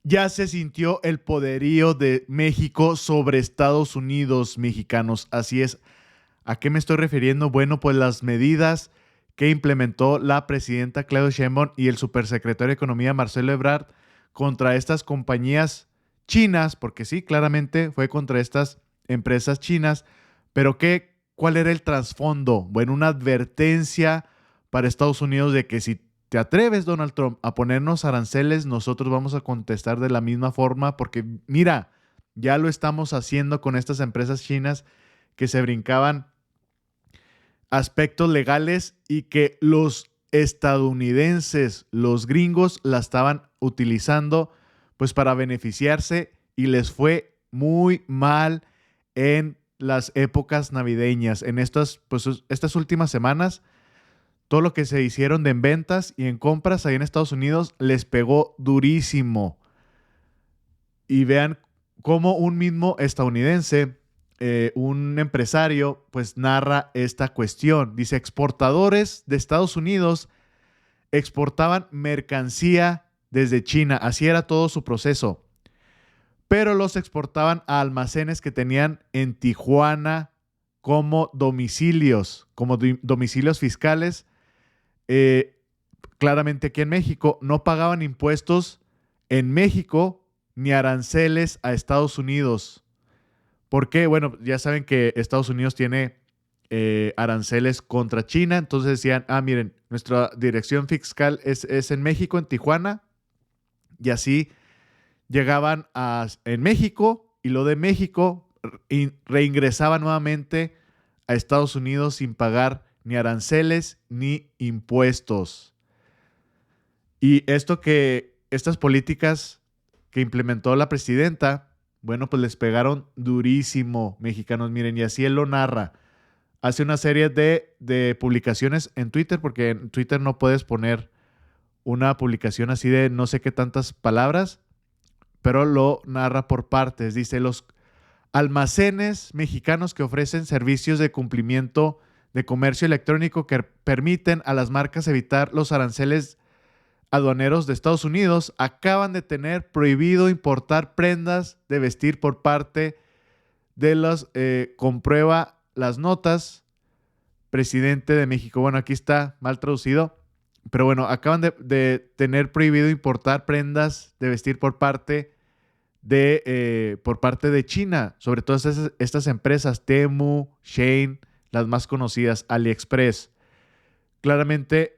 Ya se sintió el poderío de México sobre Estados Unidos, mexicanos. Así es. ¿A qué me estoy refiriendo? Bueno, pues las medidas que implementó la presidenta Claudia Sheinbaum y el supersecretario de Economía Marcelo Ebrard contra estas compañías chinas, porque sí, claramente fue contra estas empresas chinas, pero ¿cuál era el trasfondo? Bueno, una advertencia para Estados Unidos de que si te atreves, Donald Trump, a ponernos aranceles, nosotros vamos a contestar de la misma forma, porque mira, ya lo estamos haciendo con estas empresas chinas que se brincaban aspectos legales y que los estadounidenses, los gringos, la estaban utilizando pues para beneficiarse y les fue muy mal en las épocas navideñas. En estas últimas semanas, todo lo que se hicieron de en ventas y en compras ahí en Estados Unidos les pegó durísimo. Y vean cómo un mismo estadounidense, un empresario, pues narra esta cuestión. Dice, exportadores de Estados Unidos exportaban mercancía desde China. Así era todo su proceso. Pero los exportaban a almacenes que tenían en Tijuana como domicilios fiscales. Eh, Claramente aquí en México no pagaban impuestos en México ni aranceles a Estados Unidos. ¿Por qué? Bueno, ya saben que Estados Unidos tiene aranceles contra China, entonces decían, miren, nuestra dirección fiscal es en México, en Tijuana, y así llegaban en México y lo de México reingresaba nuevamente a Estados Unidos sin pagar ni aranceles ni impuestos. Y estas políticas que implementó la presidenta, bueno, pues les pegaron durísimo, mexicanos. Miren, y así él lo narra. Hace una serie de publicaciones en Twitter, porque en Twitter no puedes poner una publicación así de no sé qué tantas palabras, pero lo narra por partes. Dice, los almacenes mexicanos que ofrecen servicios de cumplimiento de comercio electrónico que permiten a las marcas evitar los aranceles aduaneros de Estados Unidos acaban de tener prohibido importar prendas de vestir por parte de los, comprueba las notas, presidente de México. Bueno, aquí está mal traducido, pero bueno, acaban de tener prohibido importar prendas de vestir por parte de China, sobre todo estas empresas, Temu, Shein, las más conocidas, AliExpress. Claramente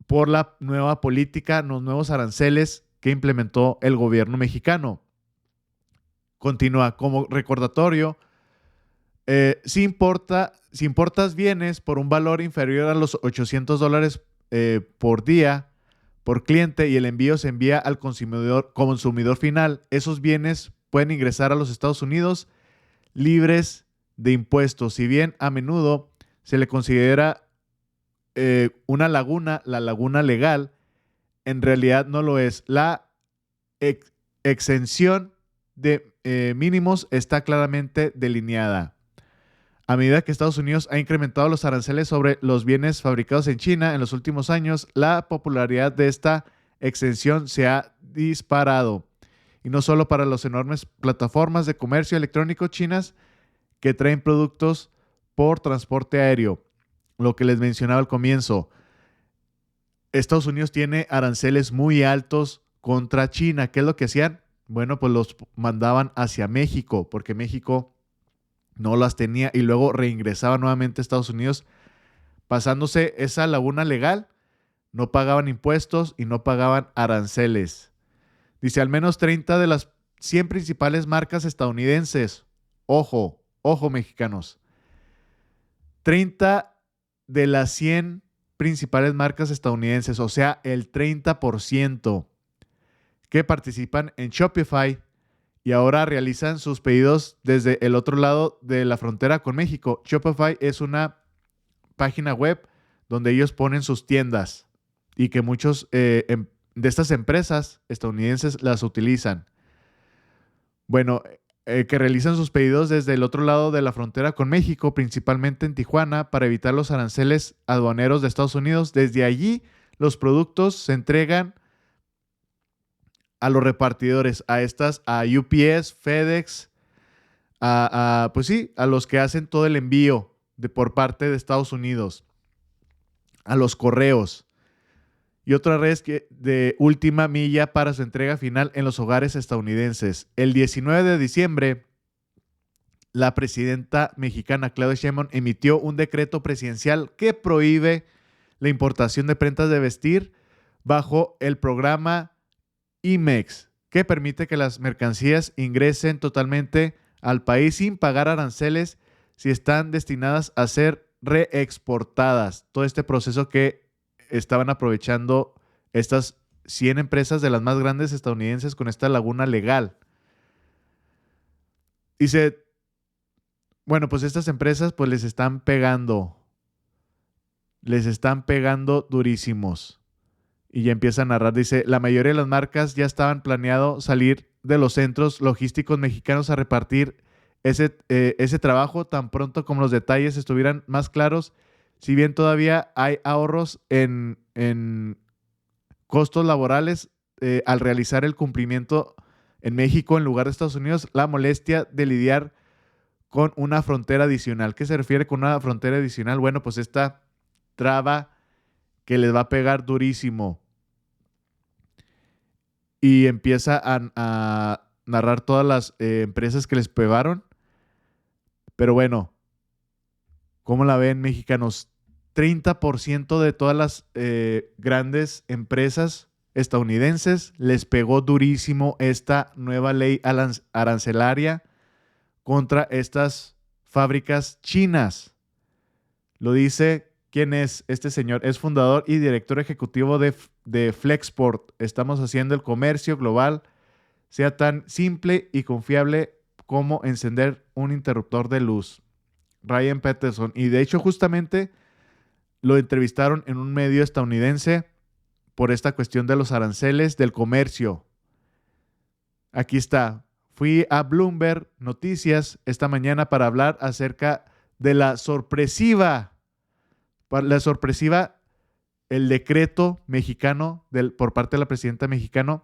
por la nueva política, los nuevos aranceles que implementó el gobierno mexicano. Continúa como recordatorio, si importas bienes por un valor inferior a los $800 por día, por cliente, y el envío se envía al consumidor final, esos bienes pueden ingresar a los Estados Unidos libres de impuestos. Si bien a menudo se le considera una laguna, la laguna legal, en realidad no lo es. La exención de mínimos está claramente delineada. A medida que Estados Unidos ha incrementado los aranceles sobre los bienes fabricados en China en los últimos años, la popularidad de esta exención se ha disparado. Y no solo para las enormes plataformas de comercio electrónico chinas que traen productos por transporte aéreo. Lo que les mencionaba al comienzo, Estados Unidos tiene aranceles muy altos contra China. ¿Qué es lo que hacían? Bueno, pues los mandaban hacia México, porque México no las tenía y luego reingresaba nuevamente a Estados Unidos, pasándose esa laguna legal, no pagaban impuestos y no pagaban aranceles. Dice, al menos 30 de las 100 principales marcas estadounidenses, ojo, ojo mexicanos, 30 de las 100 principales marcas estadounidenses, o sea, el 30% que participan en Shopify y ahora realizan sus pedidos desde el otro lado de la frontera con México. Shopify es una página web donde ellos ponen sus tiendas y que muchos de estas empresas estadounidenses las utilizan. Bueno, que realizan sus pedidos desde el otro lado de la frontera con México, principalmente en Tijuana, para evitar los aranceles aduaneros de Estados Unidos. Desde allí, los productos se entregan a los repartidores, a UPS, FedEx, pues sí, a los que hacen todo el envío por parte de Estados Unidos, a los correos y otras redes de última milla para su entrega final en los hogares estadounidenses. El 19 de diciembre, la presidenta mexicana Claudia Sheinbaum emitió un decreto presidencial que prohíbe la importación de prendas de vestir bajo el programa IMEX, que permite que las mercancías ingresen totalmente al país sin pagar aranceles si están destinadas a ser reexportadas. Todo este proceso que estaban aprovechando estas 100 empresas de las más grandes estadounidenses con esta laguna legal. Dice, bueno, pues estas empresas pues les están pegando durísimos. Y ya empieza a narrar, dice, la mayoría de las marcas ya estaban planeado salir de los centros logísticos mexicanos a repartir ese trabajo tan pronto como los detalles estuvieran más claros. Si bien todavía hay ahorros en costos laborales al realizar el cumplimiento en México en lugar de Estados Unidos, la molestia de lidiar con una frontera adicional. ¿Qué se refiere con una frontera adicional? Bueno, pues esta traba que les va a pegar durísimo. Y empieza a narrar todas las empresas que les pegaron. Pero bueno, ¿cómo la ven, mexicanos? 30% de todas las grandes empresas estadounidenses les pegó durísimo esta nueva ley arancelaria contra estas fábricas chinas. Lo dice, ¿quién es este señor? Es fundador y director ejecutivo de Flexport. Estamos haciendo el comercio global sea tan simple y confiable como encender un interruptor de luz. Ryan Peterson. Y de hecho, justamente lo entrevistaron en un medio estadounidense por esta cuestión de los aranceles del comercio. Aquí está. Fui a Bloomberg Noticias esta mañana para hablar acerca de el decreto mexicano por parte de la presidenta mexicana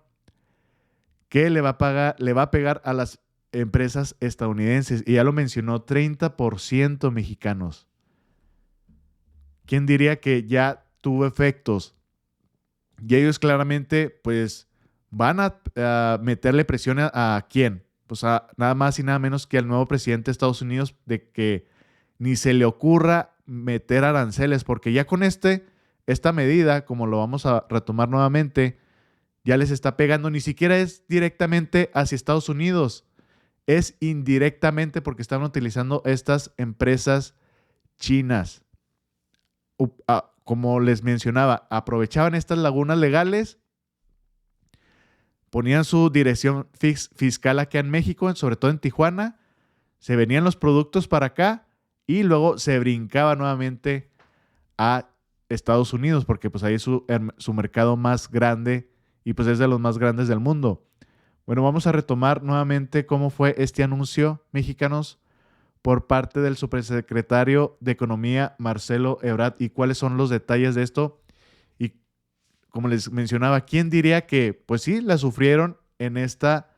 que le va a pegar a las empresas estadounidenses. Y ya lo mencionó, 30% mexicanos. ¿Quién diría que ya tuvo efectos? Y ellos claramente, pues, van a meterle presión a ¿quién? Pues a nada más y nada menos que al nuevo presidente de Estados Unidos, de que ni se le ocurra meter aranceles, porque ya con esta medida, como lo vamos a retomar nuevamente, ya les está pegando. Ni siquiera es directamente hacia Estados Unidos, es indirectamente porque están utilizando estas empresas chinas. Como les mencionaba, aprovechaban estas lagunas legales, ponían su dirección fiscal acá en México, sobre todo en Tijuana, se venían los productos para acá y luego se brincaba nuevamente a Estados Unidos, porque pues ahí es su mercado más grande y pues es de los más grandes del mundo. Bueno, vamos a retomar nuevamente cómo fue este anuncio, mexicanos, por parte del subsecretario de Economía, Marcelo Ebrard, y cuáles son los detalles de esto. Y como les mencionaba, ¿quién diría que, pues sí, la sufrieron en esta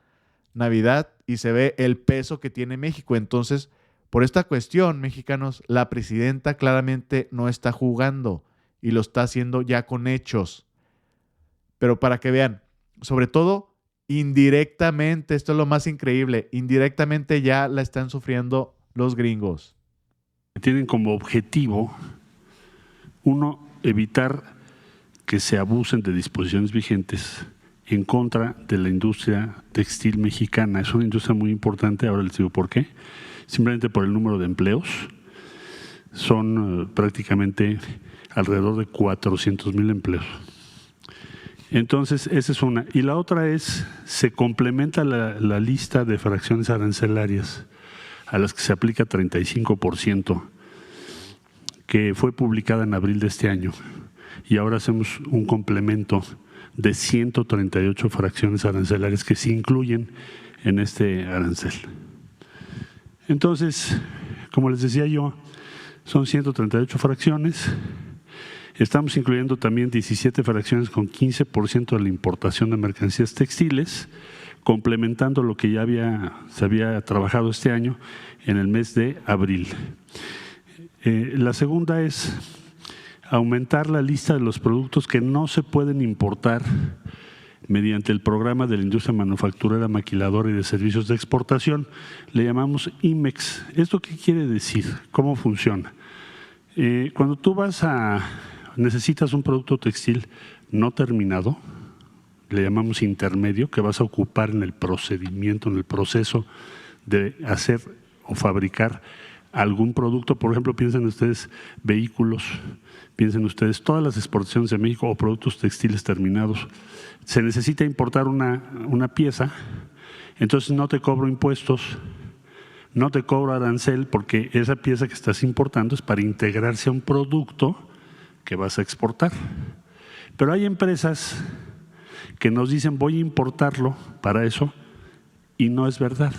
Navidad y se ve el peso que tiene México? Entonces, por esta cuestión, mexicanos, la presidenta claramente no está jugando y lo está haciendo ya con hechos. Pero para que vean, sobre todo indirectamente, esto es lo más increíble, indirectamente ya la están sufriendo los gringos. Tienen como objetivo, uno, evitar que se abusen de disposiciones vigentes en contra de la industria textil mexicana. Es una industria muy importante, ahora les digo por qué. Simplemente por el número de empleos. Son prácticamente alrededor de 400,000 empleos. Entonces, esa es una. Y la otra es, se complementa la lista de fracciones arancelarias a las que se aplica 35%, que fue publicada en abril de este año. Y ahora hacemos un complemento de 138 fracciones arancelarias que se incluyen en este arancel. Entonces, como les decía yo, son 138 fracciones. Estamos incluyendo también 17 fracciones con 15% de la importación de mercancías textiles, complementando lo que ya se había trabajado este año en el mes de abril. La segunda es aumentar la lista de los productos que no se pueden importar mediante el programa de la industria manufacturera, maquiladora y de servicios de exportación. Le llamamos IMEX. ¿Esto qué quiere decir? ¿Cómo funciona? Cuando tú necesitas un producto textil no terminado, le llamamos intermedio, que vas a ocupar en el procedimiento, en el proceso de hacer o fabricar algún producto. Por ejemplo, piensen ustedes vehículos, piensen ustedes todas las exportaciones de México o productos textiles terminados. Se necesita importar una pieza, entonces no te cobro impuestos, no te cobro arancel, porque esa pieza que estás importando es para integrarse a un producto que vas a exportar. Pero hay empresas que nos dicen voy a importarlo para eso y no es verdad,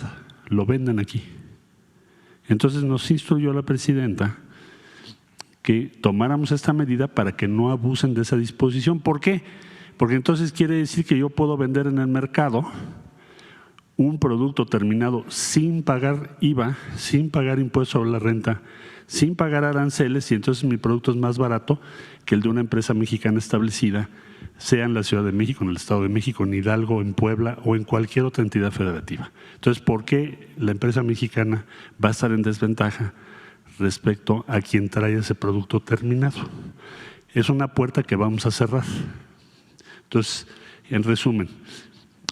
lo venden aquí. Entonces nos instruyó la presidenta que tomáramos esta medida para que no abusen de esa disposición. ¿Por qué? Porque entonces quiere decir que yo puedo vender en el mercado un producto terminado sin pagar IVA, sin pagar impuesto sobre la renta, sin pagar aranceles, y entonces mi producto es más barato que el de una empresa mexicana establecida, sea en la Ciudad de México, en el Estado de México, en Hidalgo, en Puebla o en cualquier otra entidad federativa. Entonces, ¿por qué la empresa mexicana va a estar en desventaja respecto a quien trae ese producto terminado? Es una puerta que vamos a cerrar. Entonces, en resumen,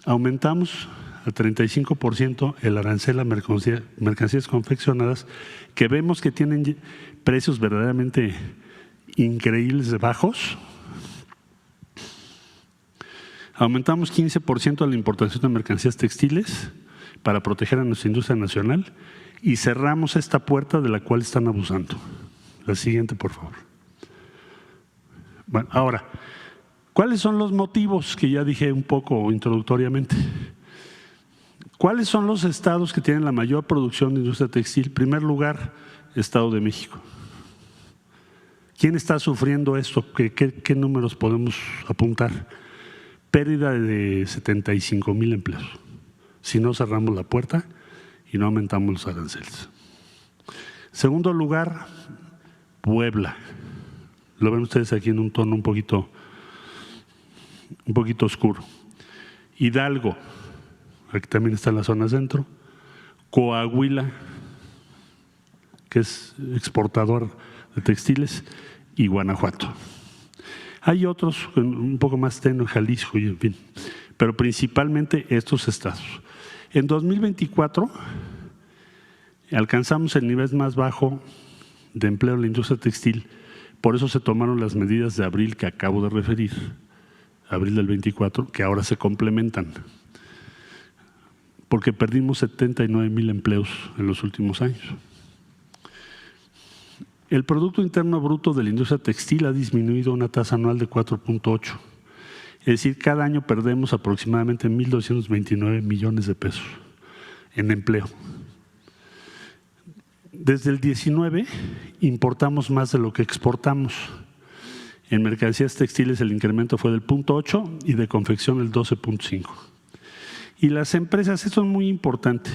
aumentamos al 35% el arancel a mercancías confeccionadas, que vemos que tienen precios verdaderamente increíbles de bajos. Aumentamos 15% la importación de mercancías textiles para proteger a nuestra industria nacional y cerramos esta puerta de la cual están abusando. La siguiente, por favor. Bueno, ahora, ¿cuáles son los motivos que ya dije un poco introductoriamente? ¿Cuáles son los estados que tienen la mayor producción de industria textil? En primer lugar, Estado de México. ¿Quién está sufriendo esto? ¿Qué números podemos apuntar? Pérdida de 75,000 empleos si no cerramos la puerta y no aumentamos los aranceles. Segundo lugar, Puebla. Lo ven ustedes aquí en un tono un poquito oscuro. Hidalgo, aquí también está en la zona centro. Coahuila, que es exportador de textiles, y Guanajuato. Hay otros un poco más tenue, Jalisco y en fin, pero principalmente estos estados. En 2024 alcanzamos el nivel más bajo de empleo en la industria textil, por eso se tomaron las medidas de abril que acabo de referir, abril del 24, que ahora se complementan, porque perdimos 79,000 empleos en los últimos años. El Producto Interno Bruto de la industria textil ha disminuido a una tasa anual de 4.8. Es decir, cada año perdemos aproximadamente 1,229 millones de pesos en empleo. Desde el 19 importamos más de lo que exportamos. En mercancías textiles el incremento fue del 0.8 y de confección el 12.5. Y las empresas, esto es muy importante,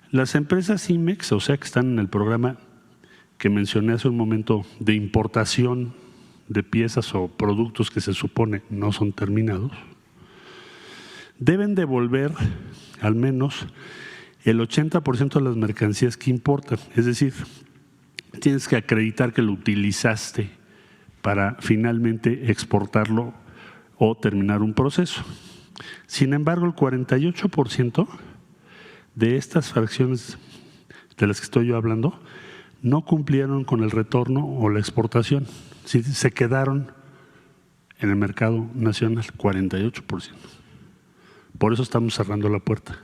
las empresas IMEX, o sea que están en el programa que mencioné hace un momento de importación de piezas o productos que se supone no son terminados, deben devolver al menos el 80% de las mercancías que importan. Es decir, tienes que acreditar que lo utilizaste para finalmente exportarlo o terminar un proceso. Sin embargo, el 48% de estas fracciones de las que estoy yo hablando no cumplieron con el retorno o la exportación, se quedaron en el mercado nacional, 48%. Por eso estamos cerrando la puerta.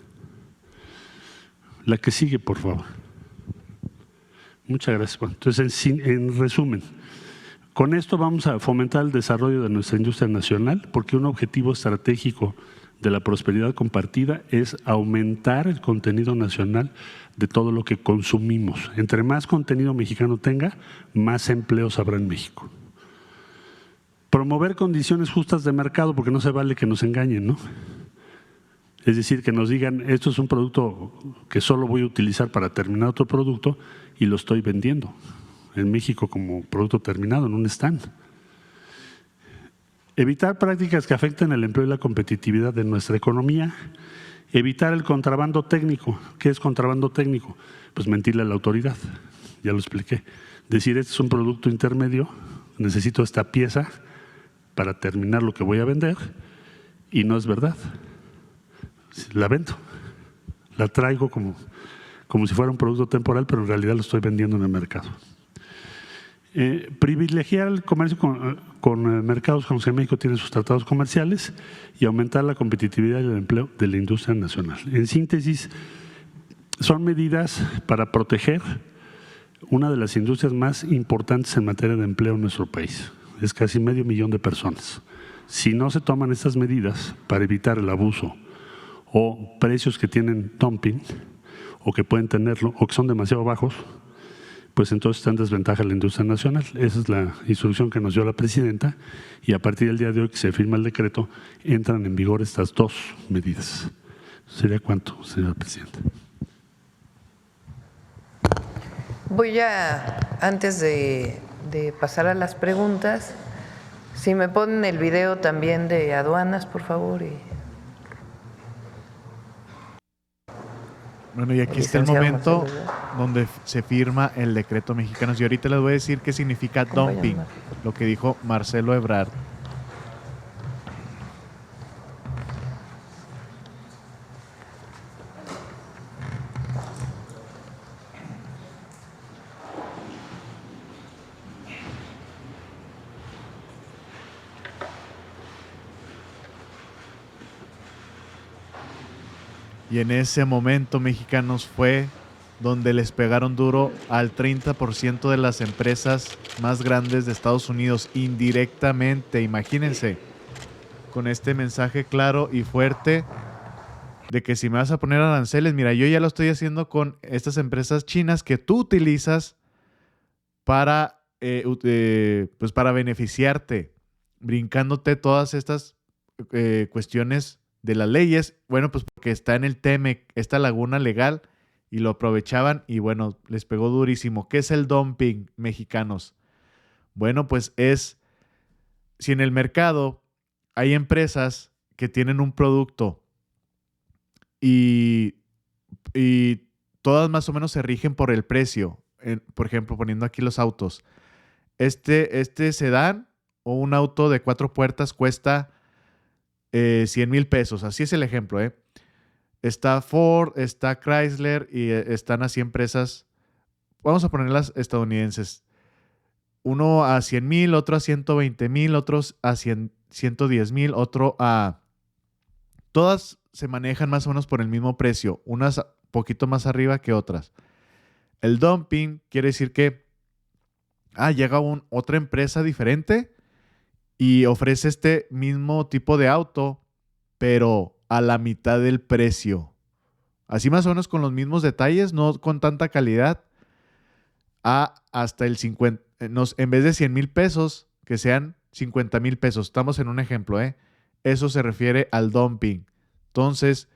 La que sigue, por favor. Muchas gracias. Bueno, entonces, en resumen, con esto vamos a fomentar el desarrollo de nuestra industria nacional, porque un objetivo estratégico de la prosperidad compartida es aumentar el contenido nacional de todo lo que consumimos. Entre más contenido mexicano tenga, más empleos habrá en México. Promover condiciones justas de mercado, porque no se vale que nos engañen, ¿no? Es decir, que nos digan, esto es un producto que solo voy a utilizar para terminar otro producto y lo estoy vendiendo en México como producto terminado en un stand. Evitar prácticas que afecten el empleo y la competitividad de nuestra economía. Evitar el contrabando técnico. ¿Qué es contrabando técnico? Pues mentirle a la autoridad, ya lo expliqué. Decir, este es un producto intermedio, necesito esta pieza para terminar lo que voy a vender y no es verdad. La vendo, la traigo como si fuera un producto temporal, pero en realidad lo estoy vendiendo en el mercado. Privilegiar el comercio con mercados con los que México tiene sus tratados comerciales y aumentar la competitividad y el empleo de la industria nacional. En síntesis, son medidas para proteger una de las industrias más importantes en materia de empleo en nuestro país. Es casi 500,000 de personas. Si no se toman estas medidas para evitar el abuso o precios que tienen dumping o que pueden tenerlo o que son demasiado bajos, pues entonces está en desventaja la industria nacional. Esa es la instrucción que nos dio la presidenta y a partir del día de hoy que se firma el decreto entran en vigor estas dos medidas. ¿Sería cuánto, señora presidenta? Voy a, antes de pasar a las preguntas, si me ponen el video también de aduanas, por favor. Bueno, y aquí está el momento donde se firma el decreto mexicano. Y ahorita les voy a decir qué significa dumping, lo que dijo Marcelo Ebrard. Y en ese momento, mexicanos, fue donde les pegaron duro al 30% de las empresas más grandes de Estados Unidos, indirectamente. Imagínense, con este mensaje claro y fuerte de que si me vas a poner aranceles, mira, yo ya lo estoy haciendo con estas empresas chinas que tú utilizas para, pues para beneficiarte, brincándote todas estas cuestiones de las leyes, bueno, pues porque está en el TEMEC, esta laguna legal, y lo aprovechaban y bueno, les pegó durísimo. ¿Qué es el dumping, mexicanos? Bueno, pues es, si en el mercado hay empresas que tienen un producto y todas más o menos se rigen por el precio, por ejemplo, poniendo aquí los autos, este sedán o un auto de 4 puertas cuesta 100,000 pesos, así es el ejemplo, Está Ford, está Chrysler y están así empresas, vamos a ponerlas estadounidenses, uno a 100,000, otro a 120,000, otros a 110,000, otro a... Todas se manejan más o menos por el mismo precio, unas poquito más arriba que otras. El dumping quiere decir que llega otra empresa diferente y ofrece este mismo tipo de auto, pero a la mitad del precio. Así más o menos con los mismos detalles, no con tanta calidad, hasta el 50, en vez de 100,000 pesos, que sean 50,000 pesos. Estamos en un ejemplo, Eso se refiere al dumping. Entonces,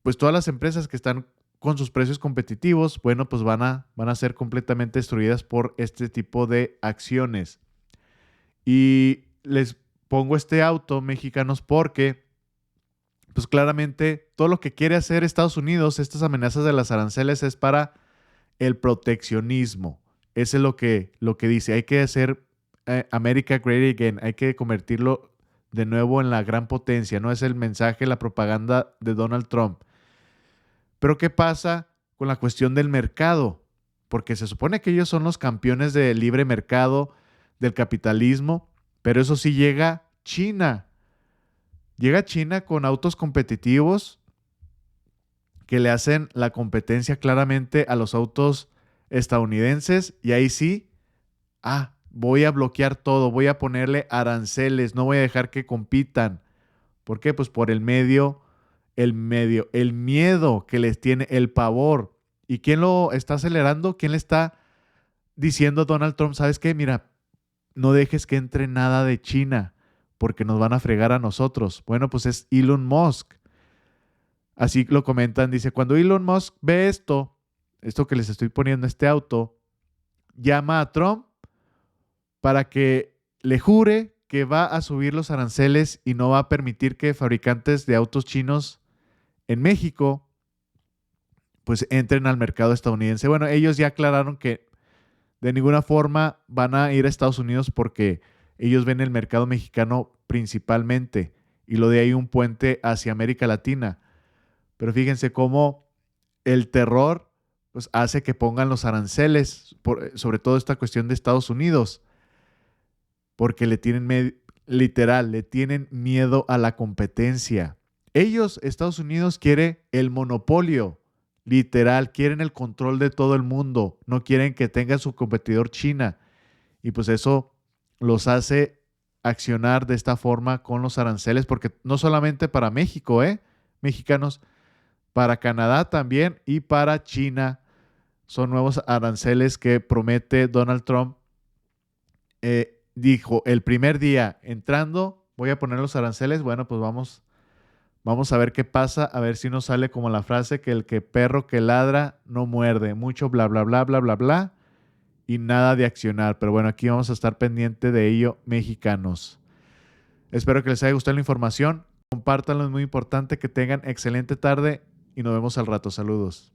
pues todas las empresas que están con sus precios competitivos, bueno, pues van a ser completamente destruidas por este tipo de acciones. Y les pongo este auto, mexicanos, porque pues claramente todo lo que quiere hacer Estados Unidos, estas amenazas de las aranceles, es para el proteccionismo. Eso es lo que dice. Hay que hacer America Great Again, hay que convertirlo de nuevo en la gran potencia, ¿no? Es el mensaje, la propaganda de Donald Trump. Pero ¿qué pasa con la cuestión del mercado? Porque se supone que ellos son los campeones del libre mercado, del capitalismo, pero eso sí llega China. Llega China con autos competitivos que le hacen la competencia claramente a los autos estadounidenses y ahí sí, voy a bloquear todo, voy a ponerle aranceles, no voy a dejar que compitan. ¿Por qué? Pues por el miedo que les tiene, el pavor. ¿Y quién lo está acelerando? ¿Quién le está diciendo a Donald Trump? ¿Sabes qué? Mira, no dejes que entre nada de China, porque nos van a fregar a nosotros. Bueno, pues es Elon Musk. Así lo comentan, dice, cuando Elon Musk ve esto que les estoy poniendo, este auto, llama a Trump para que le jure que va a subir los aranceles y no va a permitir que fabricantes de autos chinos en México pues entren al mercado estadounidense. Bueno, ellos ya aclararon que de ninguna forma van a ir a Estados Unidos porque ellos ven el mercado mexicano principalmente y lo de ahí un puente hacia América Latina. Pero fíjense cómo el terror pues, hace que pongan los aranceles, sobre todo esta cuestión de Estados Unidos, porque le tienen le tienen miedo a la competencia. Ellos, Estados Unidos, quiere el monopolio, literal, quieren el control de todo el mundo, no quieren que tenga su competidor China. Y pues eso los hace accionar de esta forma con los aranceles, porque no solamente para México, mexicanos, para Canadá también y para China son nuevos aranceles que promete Donald Trump. Dijo el primer día entrando, voy a poner los aranceles. Bueno, pues vamos a ver qué pasa, a ver si nos sale como la frase que el perro que ladra no muerde. Mucho bla, bla, bla, bla, bla, bla y nada de accionar. Pero bueno, aquí vamos a estar pendiente de ello, mexicanos. Espero que les haya gustado la información. Compártanlo, es muy importante. Que tengan excelente tarde y nos vemos al rato. Saludos.